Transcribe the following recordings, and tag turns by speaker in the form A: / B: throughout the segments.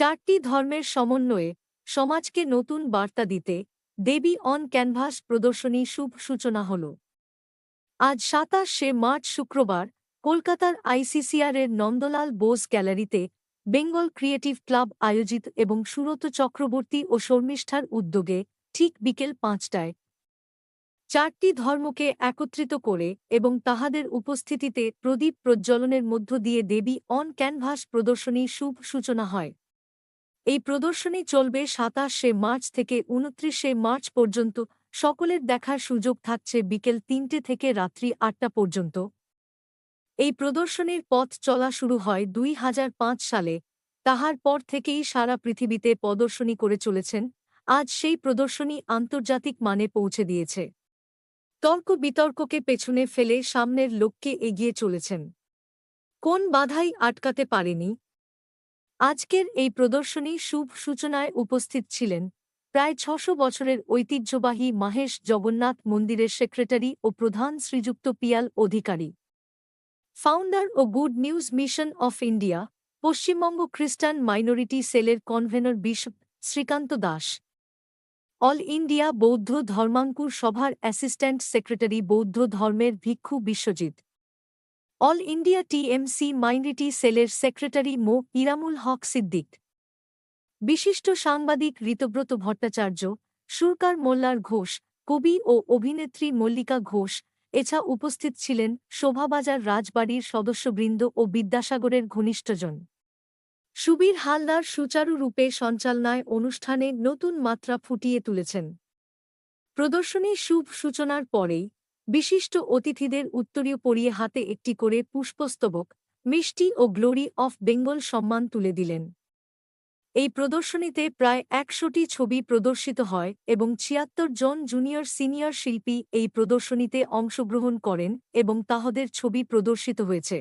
A: চারটি ধর্মের সমন্বয়ে সমাজকে নতুন বার্তা দিতে দেবী অন ক্যানভাস প্রদর্শনী শুভ সূচনা হল। আজ ২৭শে মার্চ শুক্রবার কলকাতার আইসিসিআর-এর নন্দলাল বোস গ্যালারিতে বেঙ্গল ক্রিয়েটিভ ক্লাব আয়োজিত এবং সুব্রত চক্রবর্তী ও শর্মিষ্ঠার উদ্যোগে ঠিক বিকেল ৫টায় চারটি ধর্মকে একত্রিত করে এবং তাহাদের উপস্থিতিতে প্রদীপ প্রজ্বলনের মধ্য দিয়ে দেবী অন ক্যানভাস প্রদর্শনী শুভ সূচনা হয়। এই প্রদর্শনী চলবে ২৭শে মার্চ থেকে ২৯শে মার্চ পর্যন্ত। সকলের দেখার সুযোগ থাকছে বিকেল ৩টে থেকে রাত্রি ৮টা পর্যন্ত। এই প্রদর্শনীর পথ চলা শুরু হয় ২০০৫ সালে। তাহার পর থেকেই সারা পৃথিবীতে প্রদর্শনী করে চলেছেন। আজ সেই প্রদর্শনী আন্তর্জাতিক মানে পৌঁছে দিয়েছে। তর্ক বিতর্ককে পেছনে ফেলে সামনের লক্ষ্যে এগিয়ে চলেছেন। কোন বাধাই আটকাতে পারেনি। আজকের এই প্রদর্শনী শুভ সূচনায় উপস্থিত ছিলেন প্রায় ৬০০ বছরের ঐতিহ্যবাহী মাহেশ জগন্নাথ মন্দিরের সেক্রেটারি ও প্রধান শ্রীযুক্ত পিয়াল অধিকারী, ফাউন্ডার ও good news mission of India Paschimbanga খ্রিস্টান মাইনরিটি সেলের convener bishop Srikanta Das, all India Bauddha Dharmankur সভার অ্যাসিস্ট্যান্ট সেক্রেটারি বৌদ্ধ ধর্মের ভিক্ষু Biswajit, all India TMC minority সেলের সেক্রেটারি মো ইরামুল হক সিদ্দিক, বিশিষ্ট সাংবাদিক ঋতব্রত ভট্টাচার্য, সুরকার মোল্লার ঘোষ, কবি ও অভিনেত্রী মল্লিকা ঘোষ। এছাড়া উপস্থিত ছিলেন শোভাবাজার রাজবাড়ির সদস্যবৃন্দ ও বিদ্যাসাগরের ঘনিষ্ঠজন। সুবীর হালদার সুচারুরূপে সঞ্চালনায় অনুষ্ঠানে নতুন মাত্রা ফুটিয়ে তুলেছেন। প্রদর্শনীর শুভ সূচনার পরেই বিশিষ্ট অতিথিদের উত্তরীয় পরিয়ে হাতে একটি করে পুষ্পস্তবক, মিষ্টি ও গ্লোরি অফ বেঙ্গল সম্মান তুলে দিলেন। এই প্রদর্শনীতে প্রায় ১০০টি ছবি প্রদর্শিত হয় এবং ৭৬ জন জুনিয়র সিনিয়র শিল্পী এই প্রদর্শনীতে অংশগ্রহণ করেন এবং তাহাদের ছবি প্রদর্শিত হয়েছে।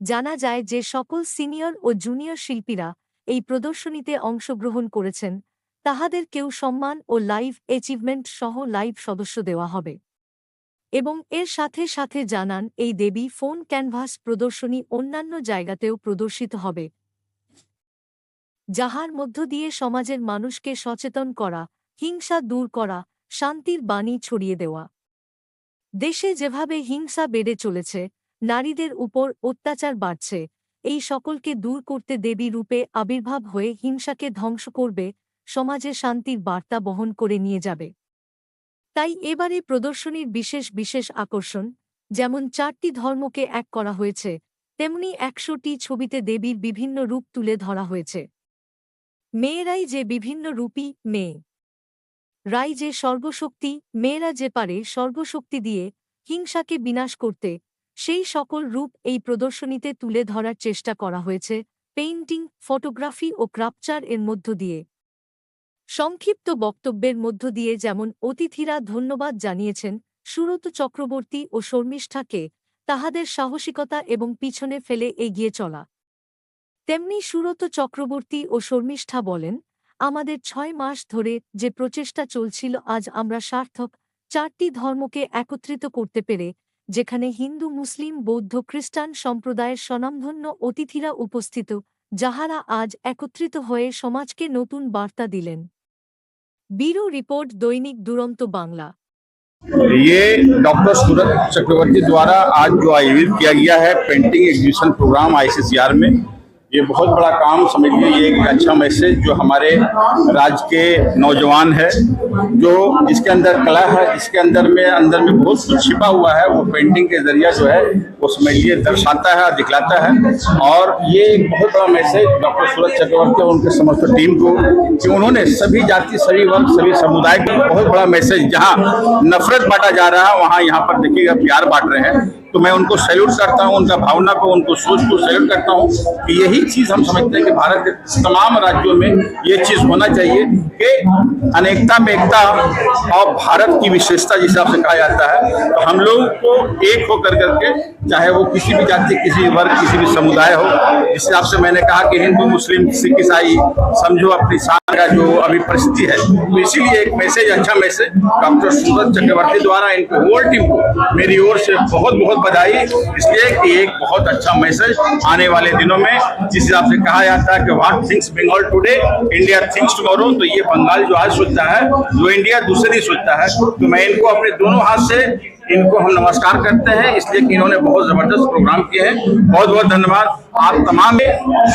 A: জানা যায় যে সকল সিনিয়র ও জুনিয়র শিল্পীরা এই প্রদর্শনীতে অংশগ্রহণ করেছেন তাহাদেরকেও সম্মান ও লাইভ অ্যাচিভমেন্ট সহ লাইভ সদস্য দেওয়া হবে। এবং এর সাথে সাথে জানান এই দেবী ফোন ক্যানভাস প্রদর্শনী অন্যান্য জায়গাতেও প্রদর্শিত হবে, যাহার মধ্য দিয়ে সমাজের মানুষকে সচেতন করা, হিংসা দূর করা, শান্তির বাণী ছড়িয়ে দেওয়া। দেশে যেভাবে হিংসা বেড়ে চলেছে, নারীদের উপর অত্যাচার বাড়ছে, এই সকলকে দূর করতে দেবী রূপে আবির্ভাব হয়ে হিংসাকে ধ্বংস করবে, সমাজে শান্তির বার্তা বহন করে নিয়ে যাবে। তাই এবারে প্রদর্শনীর বিশেষ বিশেষ আকর্ষণ, যেমন চারটি ধর্মকে এক করা হয়েছে, তেমনি ১০০টি ছবিতে দেবীর বিভিন্ন রূপ তুলে ধরা হয়েছে। মেয়েরাই যে বিভিন্ন রূপী মেয়ে, রাই যে সর্বশক্তি, মেয়েরা যে পারে সর্বশক্তি দিয়ে হিংসাকে বিনাশ করতে, সেই সকল রূপ এই প্রদর্শনীতে তুলে ধরার চেষ্টা করা হয়েছে পেইন্টিং, ফটোগ্রাফি ও ক্রাপচার এর মধ্য দিয়ে। সংক্ষিপ্ত বক্তব্যের মধ্য দিয়ে যেমন অতিথিরা ধন্যবাদ জানিয়েছেন সুব্রত চক্রবর্তী ও শর্মিষ্ঠাকে তাহাদের সাহসিকতা এবং পিছনে ফেলে এগিয়ে চলা, তেমনি সুব্রত চক্রবর্তী ও শর্মিষ্ঠা বলেন, আমাদের ৬ মাস ধরে যে প্রচেষ্টা চলছিল আজ আমরা সার্থক। চারটি ধর্মকে একত্রিত করতে পেরে, যেখানে হিন্দু, মুসলিম, বৌদ্ধ, খ্রিস্টান সম্প্রদায়ের স্বনামধন্য অতিথিরা উপস্থিত, যাহারা আজ একত্রিত হয়ে সমাজকে নতুন বার্তা দিলেন। ব্যুরো রিপোর্ট, দৈনিক দুরন্ত বাংলা।
B: ये डॉक्टर सूरत चक्रवर्ती द्वारा आज जो आयोजित किया गया है पेंटिंग एग्जीबिशन प्रोग्राम आईसीसीआर में, ये बहुत बड़ा काम समझिए। ये एक अच्छा मैसेज जो हमारे राज्य के नौजवान है, जो जिसके अंदर कला है, जिसके अंदर में बहुत कुछ छिपा हुआ है, वो पेंटिंग के जरिए जो है वो समझिए दर्शाता है, दिखलाता है। और ये एक बहुत बड़ा मैसेज डॉक्टर सूरत चक्रवर्ती और उनके समस्त टीम को, कि उन्होंने सभी जाति, सभी वर्ग, सभी समुदाय को बहुत बड़ा मैसेज, जहाँ नफरत बांटा जा रहा है वहाँ यहाँ पर देखिएगा प्यार बांट रहे हैं। तो मैं उनको सैल्यूट करता हूँ, उनका भावना को, उनको सोच को सैल्यूट करता हूँ कि यही चीज़ हम समझते हैं कि भारत के तमाम राज्यों में ये चीज़ होना चाहिए कि अनेकता में एकता और भारत की विशेषता जिस हिसाब से कहा जाता है, तो हम लोग को एक होकर करके, चाहे वो किसी भी जाति, किसी भी वर्ग, किसी भी समुदाय हो, जिस हिसाब से मैंने कहा कि हिंदू, मुस्लिम, सिख, ईसाई समझो अपनी शान का जो अभी परिस्थिति है, तो इसीलिए एक मैसेज, अच्छा मैसेज डॉक्टर सूरत चक्रवर्ती द्वारा इनकी होल टीम को मेरी ओर से बहुत बहुत बधाई, इसलिए कि एक बहुत अच्छा मैसेज आने वाले दिनों में, जिस हिसाब से कहा जाता है कि what thinks Bengal today India thinks tomorrow, तो ये बंगाल जो आज सोचता है वो इंडिया दूसरे दिन सोचता है। तो मैं इनको अपने दोनों हाथ से इनको हम नमस्कार करते हैं, इसलिए कि इन्होंने बहुत जबरदस्त प्रोग्राम किए हैं। बहुत बहुत धन्यवाद आप तमाम।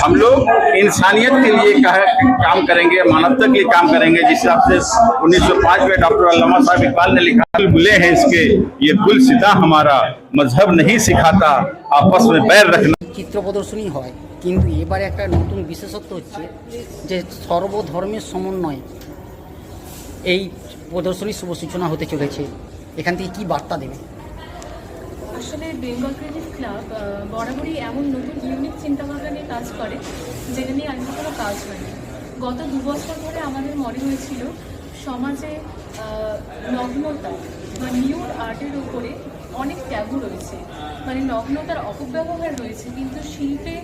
B: हम लोग इंसानियत के लिए काम करेंगे, मानवता के लिए काम करेंगे, जिस हिसाब से 1905 में डॉक्टर अल्लामा साहब इकबाल ने लिखा, बुले हैं इसके ये गुल सिता हमारा, मजहब नहीं सिखाता आपस में बैर रखना।
C: চিত্র প্রদর্শনী হয়, কিন্তু এবারে একটা নতুন বিশেষত্ব হচ্ছে যে সর্বধর্মের সমন্বয়ে এই প্রদর্শনীর শুভ সূচনা হতে চলেছে। এখান থেকে কি বার্তা দেবে?
D: আসলে বেঙ্গল ক্রিয়েটিভ ক্লাব বরাবরই এমন নতুন ইউনিক চিন্তাভাবনা নিয়ে কাজ করে যেটা নিয়ে আগে কোনো কাজ হয়নি। গত 2 বছর ধরে আমাদের মনে হয়েছিল সমাজে নগ্নতা বা নিউড আর্টের উপরে অনেক ট্যাবু রয়েছে, মানে নগ্নতার অপব্যবহার রয়েছে, কিন্তু শিল্পে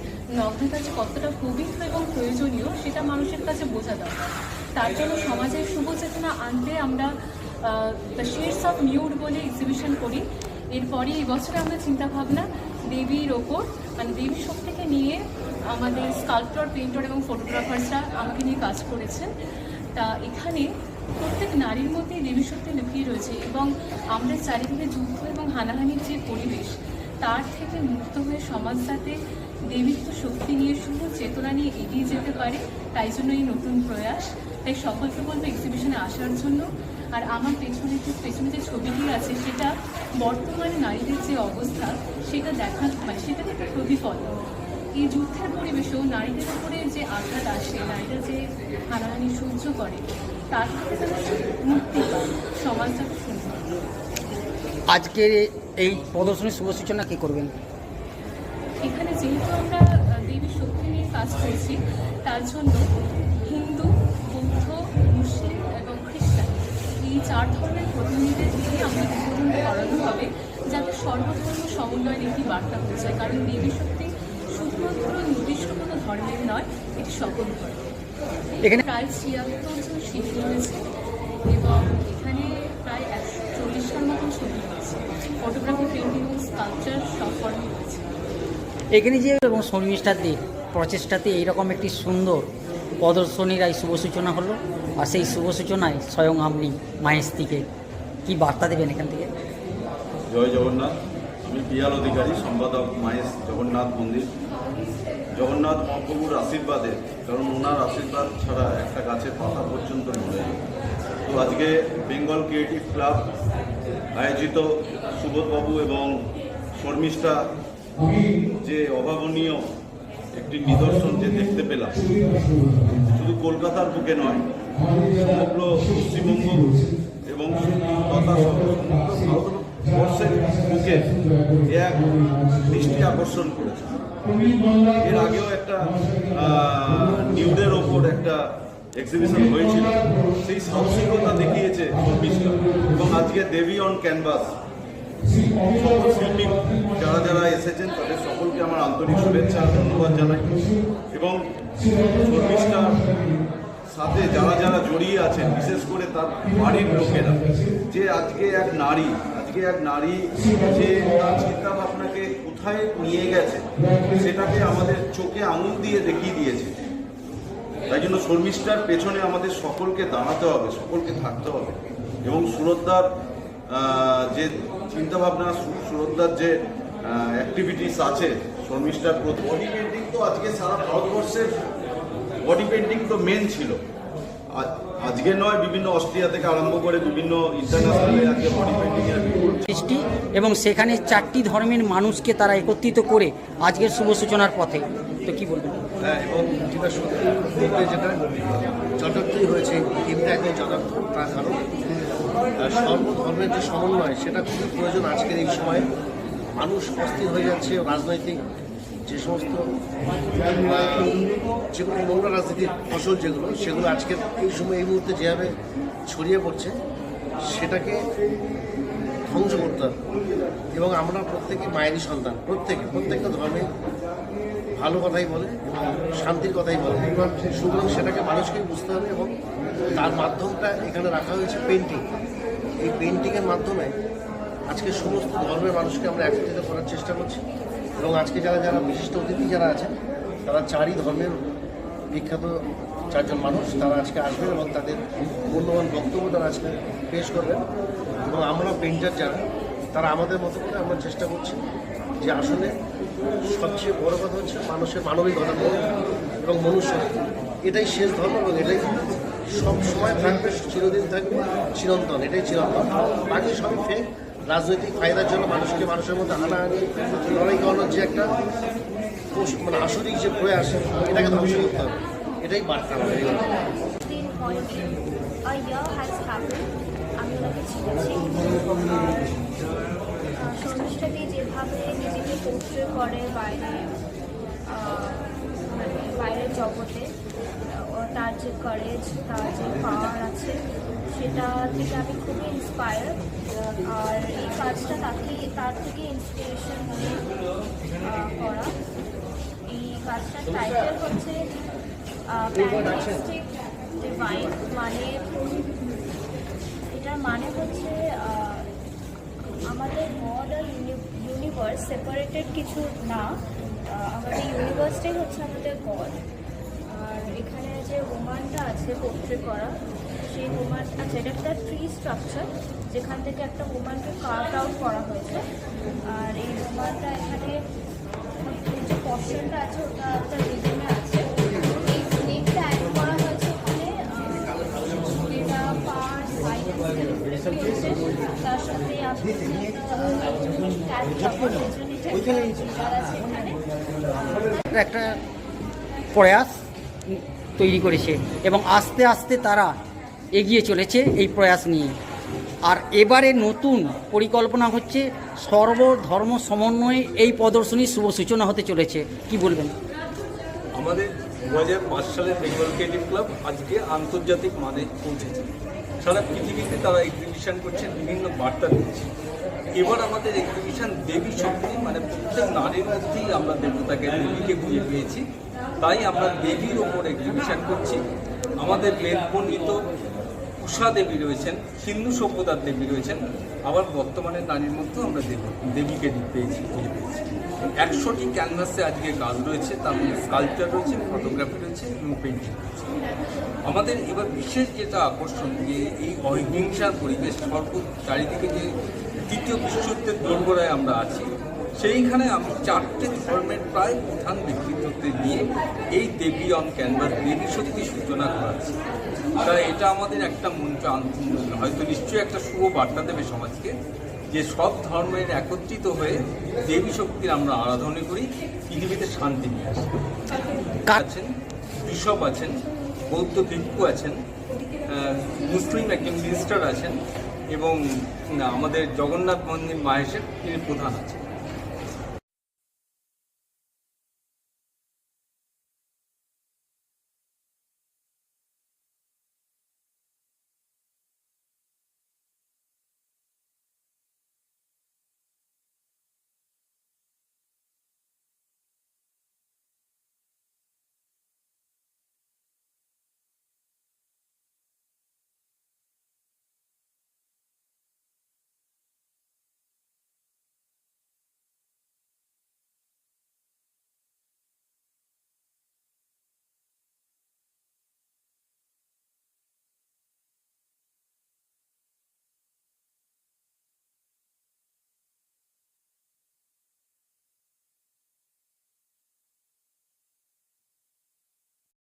D: নগ্নতা যে কতটা পবিত্র এবং প্রয়োজনীয় সেটা মানুষের কাছে বোঝা দরকার। তার জন্য সমাজের শুভ চেতনা আনতে আমরা দ্য শেডস অফ নিউড বলে এক্সিবিশন করি। এরপরে এই বছরে আমরা চিন্তাভাবনা দেবীর ওপর, মানে দেবী শক্তিকে নিয়ে আমাদের স্কাল্পটর, পেইন্টার এবং ফটোগ্রাফার্সরা আমাকে নিয়ে কাজ করেছেন। তা এখানে প্রত্যেক নারীর মধ্যেই দেবী শক্তি লুকিয়ে রয়েছে এবং আমরা চারিদিকে যুদ্ধ এবং হানাহানির যে পরিবেশ, তার থেকে মুক্ত হয়ে সমাজ যাতে দেবীত্ব শক্তি নিয়ে শুভ চেতনা নিয়ে এগিয়ে যেতে পারে, তাই জন্য এই নতুন প্রয়াস। তাই সকলকে বলবো এক্সিবিশনে আসার জন্য। আর আমার পেছনে যে ছবিটি আছে সেটা বর্তমানে নারীদের যে অবস্থা সেটা দেখা, মানে সেটার একটা প্রতিফলন। এই যুদ্ধের পরিবেশেও নারীদের উপরে যে আঘাত আসে, নারীরা যে হানাহানি সহ্য করে, তার থেকে যেন মুক্তি পায়, সমাজটাকে সুন্দর।
C: আজকের এই প্রদর্শনীর শুভ সূচনা কে করবেন?
D: এখানে যেহেতু আমরা দেবী শক্তি নিয়ে কাজ করছি, তার জন্য হিন্দু, বৌদ্ধ, মুসলিম এবং খ্রিস্টান এই 4 ধর্মের প্রতিনিধিদের দিয়ে আমাদের উদ্বোধন করানো হবে, যাতে সর্বধর্ম সমন্বয়ের একটি বার্তা পৌঁছায়। কারণ দেবী শক্তি শুধুমাত্র নির্দিষ্ট কোনো ধর্মের নয়, এটি সকল ধর্ম। এখানে প্রায় 76 জন শিল্পী রয়েছে এবং এখানে প্রায় 140টার মতন ছবি রয়েছে, ফটোগ্রাফি, পেইন্টিং এবং স্কাল্পচার সব ফর্মে রয়েছে।
C: এখানে যে এবং শর্মিষ্ঠাদের প্রচেষ্টাতে এইরকম একটি সুন্দর প্রদর্শনীর এই শুভ সূচনা হলো, আর সেই শুভ সূচনায় স্বয়ং আপনি মাহেশটিকে কি বার্তা দেবেন এখান থেকে?
E: জয় জগন্নাথ। আমি পিয়াল অধিকারী, সম্পাদক মাহেশ জগন্নাথ মন্দির। জগন্নাথ মহাপ্রভুর আশীর্বাদে, কারণ ওনার আশীর্বাদ ছাড়া একটা গাছের পাতা পর্যন্ত নড়ে যায়। তো আজকে বেঙ্গল ক্রিয়েটিভ ক্লাব আয়োজিত সুবোধবাবু এবং শর্মিষ্ঠা যে অভাবনীয় একটি নিদর্শন যে দেখতে পেলাম, শুধু কলকাতার বুকে নয়, সমগ্র পশ্চিমবঙ্গ এবং তথা ভারতবর্ষের বুকে এক দৃষ্টি আকর্ষণ করেছে। এর আগেও একটা নিউডের ওপর একটা এক্সিবিশন হয়েছিল, সেই সাহসিকতা দেখিয়েছে শর্মিষ্ঠা। এবং আজকে দেবী অন ক্যানভাস, সকল শিল্পী যারা যারা এসেছেন তাদের সকলকে আমার আন্তরিক শুভেচ্ছা ধন্যবাদ জানাই। এবং শর্মিষ্ঠার সাথে যারা যারা জড়িয়ে আছেন, বিশেষ করে তার বাড়ির লোকেরা, যে আজকে এক নারী যে তার চিন্তা ভাবনাকে কোথায় নিয়ে গেছে সেটাকে আমাদের চোখে আঙুল দিয়ে দেখিয়ে দিয়েছে। তাই জন্য শর্মিষ্ঠার পেছনে আমাদের সকলকে দাঁড়াতে হবে, সকলকে থাকতে হবে। এবং সুরতদার যে চিন্তাভাবনা, সুরতদার যে অ্যাক্টিভিটিস আছে, শর্মিষ্ঠার বডি পেন্টিং তো আজকে সারা ভারতবর্ষের বডি পেন্টিং তো মেন ছিল। আজকে নয়, বিভিন্ন অস্ট্রিয়া থেকে আরম্ভ করে বিভিন্ন ইন্টারন্যাশনালে আজকে বডি পেন্টিংয়ের
C: সৃষ্টি, এবং সেখানে 4টি ধর্মের মানুষকে তারা একত্রিত করে আজকের শুভ সূচনার পথে। তো কি বলবেন?
F: হ্যাঁ, এবং যেটা সত্যি বলতে যেটা যথার্থই হয়েছে, কিন্তু একদম যথার্থ। তার কারণ সর্বধর্মের যে সমন্বয় সেটা খুবই প্রয়োজন আজকের এই সময়ে। মানুষ অস্থির হয়ে যাচ্ছে, রাজনৈতিক যে সমস্ত যেগুলো নোংরা রাজনীতির ফসল সেগুলো আজকের এই সময় এই মুহূর্তে যেভাবে ছড়িয়ে পড়ছে সেটাকে ধ্বংস করতে হবে। এবং আমরা প্রত্যেকে মায়েরই সন্তান, প্রত্যেকটা ধর্মে ভালো কথাই বলে এবং শান্তির কথাই বলে। সুতরাং সেটাকে মানুষকে বুঝতে হবে এবং তার মাধ্যমটা এখানে রাখা হয়েছে পেন্টিং। এই পেন্টিংয়ের মাধ্যমে আজকে সমস্ত ধর্মের মানুষকে আমরা একত্রিত করার চেষ্টা করছি এবং আজকে যারা যারা বিশিষ্ট অতিথি যারা আছেন তারা চারই ধর্মের বিখ্যাত চারজন মানুষ, তারা আজকে আসবেন এবং তাদের মূল্যবান বক্তব্য তারা আজকে পেশ করবেন। এবং আমরা পেইন্টার যারা, তারা আমাদের মতো করে আমরা চেষ্টা করছি যে আসলে সবচেয়ে বড় কথা হচ্ছে মানুষের মানবিকতা এবং মনুষ্য, এটাই শেষ ধর্ম এবং এটাই সব সময় থাকবে, চিরদিন থাকবে, চিরন্তন, এটাই চিরন্তন। বাকি সবই ফেক, রাজনৈতিক ফায়দার জন্য মানুষকে মানুষের মধ্যে হানাহানি লড়াই করানোর যে একটা মানে আসরিক যে প্রয়াস, এটাকে ধ্বংস করতে হবে, এটাই বার্তা আমাদের।
G: আমি ওনাকে চিনেছি। শর্মিষ্ঠাদি যেভাবে নিজেকে পোর্ট্রে করে বাইরের জগতে, তার যে কারেজ, তার যে পাওয়ার আছে, সেটা থেকে আমি খুবই ইন্সপায়ার। আর এই কাজটা তার থেকে ইন্সপিরেশন নিয়ে করা। এই কাজটার টাইটেল হচ্ছে প্যান্টাস্টিক ডিভাইন, মানে এটার মানে হচ্ছে আমাদের গড আর ইউনিভার্স সেপারেটেড কিছু না, আমাদের ইউনিভার্সটাই হচ্ছে আমাদের গড। আর এখানে যে ওমানটা আছে পোর্ট্রে করা, সেই ওমান, আচ্ছা এটা একটা ট্রি স্ট্রাকচার যেখান থেকে একটা ওমানকে কার্ভ আউট করা হয়েছে। আর এই ওমানটা এখানে যে পর্শনটা আছে ওটা একটা রিজনে আছে। এই স্নেকটা অ্যাড করা হয়েছে এখানে, যেটা পার্ট হোয়াইট তার সাথে আপনি
C: একটা প্রয়াস তৈরি করেছে এবং আস্তে আস্তে তারা এগিয়ে চলেছে এই প্রয়াস নিয়ে। আর এবারে নতুন পরিকল্পনা হচ্ছে সর্বধর্ম সমন্বয়ে এই প্রদর্শনীর শুভ সূচনা হতে চলেছে, কি বলবেন?
H: আমাদের 2005 সালের বেঙ্গল ক্রিয়েটিভ ক্লাব আজকে আন্তর্জাতিক মানে পৌঁছেছে। সারা পৃথিবীতে তারা এক্সিবিশন করছে, বিভিন্ন বার্তা দিচ্ছে। এবার আমাদের এক্সিবিশন দেবী শক্তি, মানে প্রত্যেক নারীর মধ্যেই আমরা দেবতাকে, দেবীকে খুঁজে পেয়েছি, তাই আমরা দেবীর ওপর এক্সিবিশন করছি। আমাদের বেদ পণ্ডিত উষা দেবী রয়েছেন, হিন্দু সভ্যতার দেবী রয়েছেন, আবার বর্তমানে নারীর মধ্যেও আমরা দেবীকে পেয়েছি, খুঁজে পেয়েছি। 100টি ক্যানভাসে আজকে কাজ রয়েছে, তার মধ্যে স্কাল্পচার রয়েছে, ফটোগ্রাফি রয়েছে এবং পেন্টিং রয়েছে। আমাদের এবার বিশেষ যেটা আকর্ষণ, যে এই অহিংসার পরিবেশ চারিদিকে যে তৃতীয় বিশ্বযুদ্ধের দোরগোড়ায় আমরা আছি, সেইখানে আমি 4টে ধর্মের প্রায় প্রধান ব্যক্তিত্বকে নিয়ে এই দেবী অন ক্যানভাস, দেবী শক্তি সূচনা করাচ্ছি। তাই এটা আমাদের একটা মন্ত্র, হয়তো নিশ্চয়ই একটা শুভ বার্তা দেবে সমাজকে, যে সব ধর্মের একত্রিত হয়ে দেবী শক্তির আমরা আরাধনা করি, পৃথিবীতে শান্তি নিয়ে আসি। আছেন বিশপ আছেন, বৌদ্ধ ভিক্ষু আছেন, মুসলিম একজন মিনিস্টার আছেন এবং আমাদের জগন্নাথ মন্দির মাহেশের তিনি প্রধান আছেন।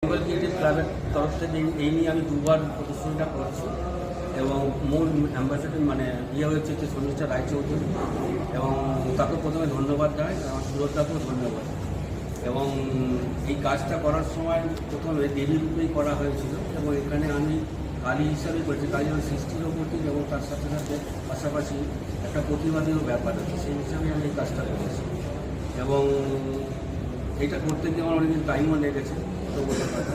I: বেঙ্গল ক্রিয়েটিভ ক্লাবের তরফ থেকে এই নিয়ে আমি দুবার প্রদর্শনীটা করছি এবং মূল অ্যাম্বাসেডর মানে হয়েছে হচ্ছে শর্মিষ্ঠা রায়চৌধুরী, এবং তাকে প্রথমে ধন্যবাদ জানাই, আমার সুরতাকেও ধন্যবাদ। এবং এই কাজটা করার সময় প্রথমে দেবী রূপেই করা হয়েছিল এবং এখানে আমি কালী হিসাবে করেছি, কালী সৃষ্টিরও প্রতি এবং তার সাথে সাথে পাশাপাশি একটা প্রতিবাদীও ব্যাপার আছে, সেই হিসাবে আমি এই কাজটা করেছি। এবং এটা করতে গিয়ে আমার অনেকদিন টাইমও লেগেছে, তো বলতে পারি।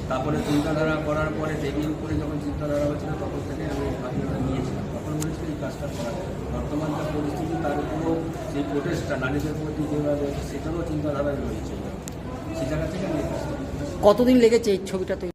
I: তারপরে চিন্তাধারা করার পরে দেবীর উপরে যখন চিন্তাধারা হয়েছিল তখন থেকে আমি ভাবনাটা নিয়েছিলাম, তখন বলেছি এই কাজটা করা যায়। বর্তমান যা পরিস্থিতি তার উপরও সেই প্রোটেস্টটা নারীদের প্রতি যেভাবে সেটারও চিন্তাধারায় রয়েছে, সেই জায়গা থেকে আমি
C: কতদিন লেগেছে এই ছবিটা তৈরি?